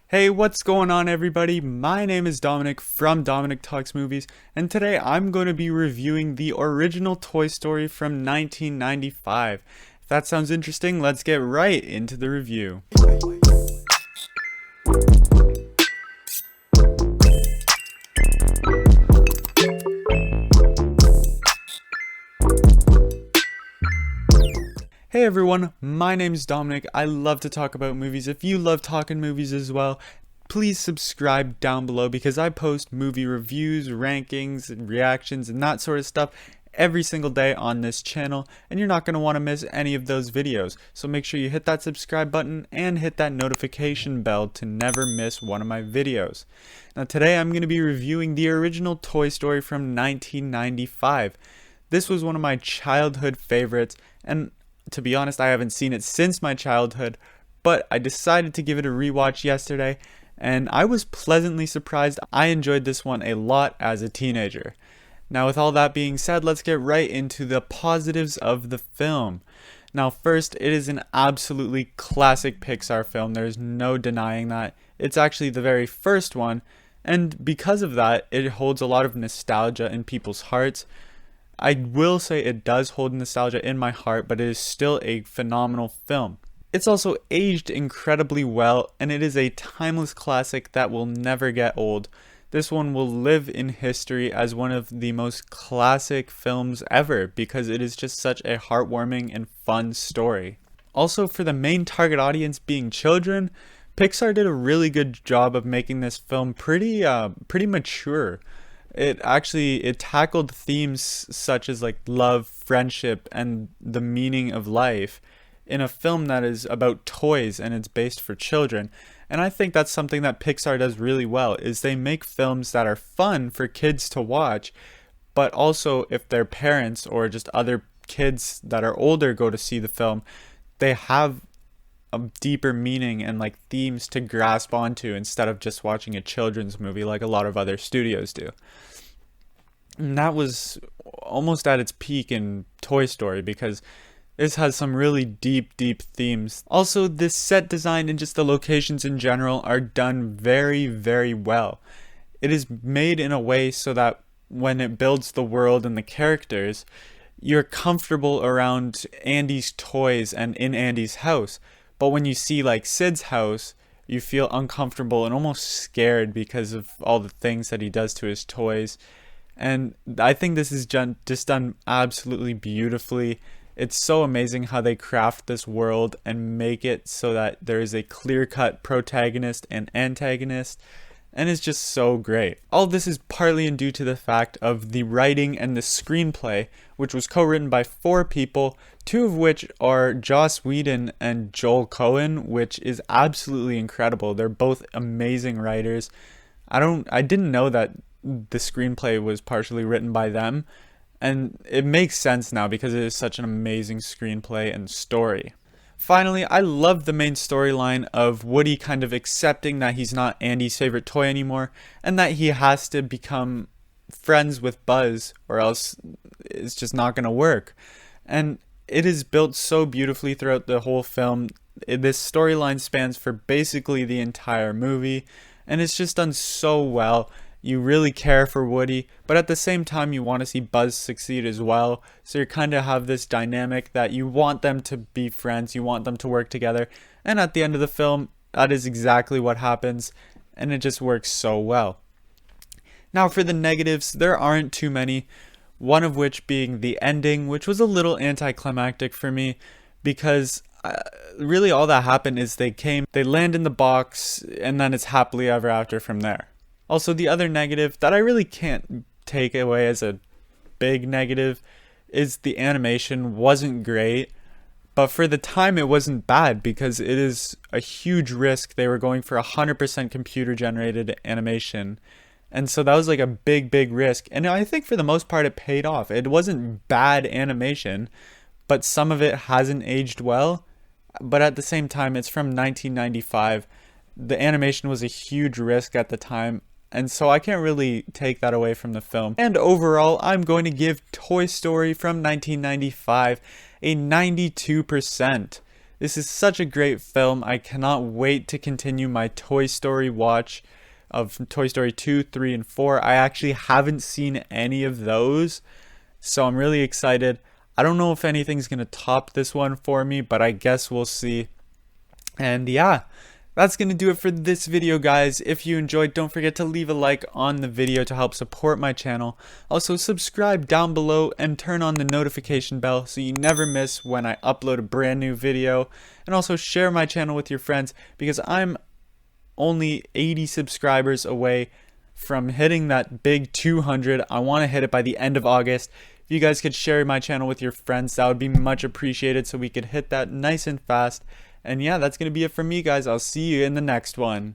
Hey, what's going on, everybody? My name is Dominic from Dominic Talks Movies, and today I'm going to be reviewing the original Toy Story from 1995. If that sounds interesting, let's get right into the review. Hey everyone, my name is Dominic. I love to talk about movies. If you love talking movies as well, please subscribe down below because I post movie reviews, rankings, and reactions and that sort of stuff every single day on this channel, and you're not going to want to miss any of those videos. So make sure you hit that subscribe button and hit that notification bell to never miss one of my videos. Now today I'm going to be reviewing the original Toy Story from 1995. This was one of my childhood favorites, and to be honest, I haven't seen it since my childhood, but I decided to give it a rewatch yesterday, and I was pleasantly surprised. I enjoyed this one a lot as a teenager. Now, with all that being said, let's get right into the positives of the film. Now, first, it is an absolutely classic Pixar film. There's no denying that. It's actually the very first one, and because of that, it holds a lot of nostalgia in people's hearts. I will say it does hold nostalgia in my heart, but it is still a phenomenal film. It's also aged incredibly well, and it is a timeless classic that will never get old. This one will live in history as one of the most classic films ever because it is just such a heartwarming and fun story. Also, for the main target audience being children, Pixar did a really good job of making this film pretty mature. It tackled themes such as like love, friendship, and the meaning of life in a film that is about toys and it's based for children. And I think that's something that Pixar does really well, is they make films that are fun for kids to watch, but also if their parents or just other kids that are older go to see the film, they have a deeper meaning and like themes to grasp onto instead of just watching a children's movie like a lot of other studios do. And that was almost at its peak in Toy Story because this has some really deep themes. Also, this set design and just the locations in general are done very well. It is made in a way so that when it builds the world and the characters, you're comfortable around Andy's toys and in Andy's house. But when you see like Sid's house, you feel uncomfortable and almost scared because of all the things that he does to his toys. And I think this is just done absolutely beautifully. It's so amazing how they craft this world and make it so that there is a clear-cut protagonist and antagonist, and it's just so great. All this is partly due to the fact of the writing and the screenplay, which was co-written by 4 people, 2 of which are Joss Whedon and Joel Cohen, which is absolutely incredible. They're both amazing writers. I didn't know that the screenplay was partially written by them, and it makes sense now because it is such an amazing screenplay and story. Finally, I love the main storyline of Woody kind of accepting that he's not Andy's favorite toy anymore and that he has to become friends with Buzz or else it's just not going to work. And it is built so beautifully throughout the whole film. This storyline spans for basically the entire movie, and it's just done so well. You really care for Woody, but at the same time you want to see Buzz succeed as well. So you kind of have this dynamic that you want them to be friends, you want them to work together, and at the end of the film, that is exactly what happens, and it just works so well. Now for the negatives, there aren't too many, one of which being the ending, which was a little anticlimactic for me because really all that happened is they land in the box, and then it's happily ever after from there. Also, the other negative that I really can't take away as a big negative is the animation wasn't great, but for the time it wasn't bad because it is a huge risk. They were going for 100% computer generated animation, and so that was like a big risk, and I think for the most part it paid off. It wasn't bad animation, but some of it hasn't aged well, but at the same time it's from 1995. The animation was a huge risk at the time, and so I can't really take that away from the film. And overall, I'm going to give Toy Story from 1995 a 92%. This is such a great film. I cannot wait to continue my Toy Story watch of Toy Story 2, 3, and 4. I actually haven't seen any of those, so I'm really excited. I don't know if anything's going to top this one for me, but I guess we'll see. And yeah, that's going to do it for this video, guys. If you enjoyed, don't forget to leave a like on the video to help support my channel. Also, subscribe down below and turn on the notification bell so you never miss when I upload a brand new video. And also share my channel with your friends, because I'm only 80 subscribers away from hitting that big 200. I want to hit it by the end of August. If you guys could share my channel with your friends, that would be much appreciated so we could hit that nice and fast. And yeah, that's going to be it from me, guys. I'll see you in the next one.